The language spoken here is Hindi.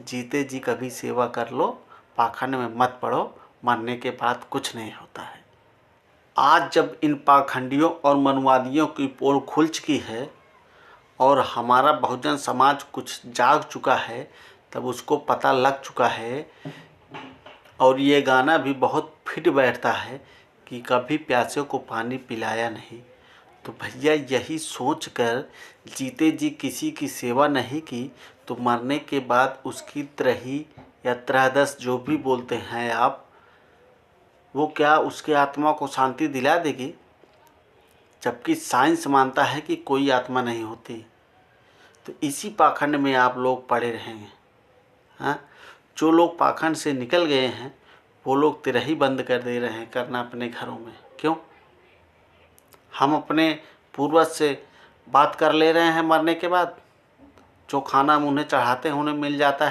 जीते जी कभी सेवा कर लो, पाखंड में मत पड़ो, मरने के बाद कुछ नहीं होता है। आज जब इन पाखंडियों और मनुवादियों की पोल खुल चुकी है और हमारा बहुजन समाज कुछ जाग चुका है, तब उसको पता लग चुका है और ये गाना भी बहुत फिट बैठता है कि कभी प्यासे को पानी पिलाया नहीं। तो भैया यही सोच कर जीते जी किसी की सेवा नहीं की तो मरने के बाद उसकी त्रही या त्रयोदश जो भी बोलते हैं आप, वो क्या उसके आत्मा को शांति दिला देगी? जबकि साइंस मानता है कि कोई आत्मा नहीं होती। तो इसी पाखंड में आप लोग पड़े रहेंगे। हाँ, जो लोग पाखंड से निकल गए हैं वो लोग तिरही बंद कर दे रहे हैं करना अपने घरों में। क्यों? हम अपने पूर्वज से बात कर ले रहे हैं मरने के बाद, जो खाना हम उन्हें चढ़ाते हैं उन्हें मिल जाता है।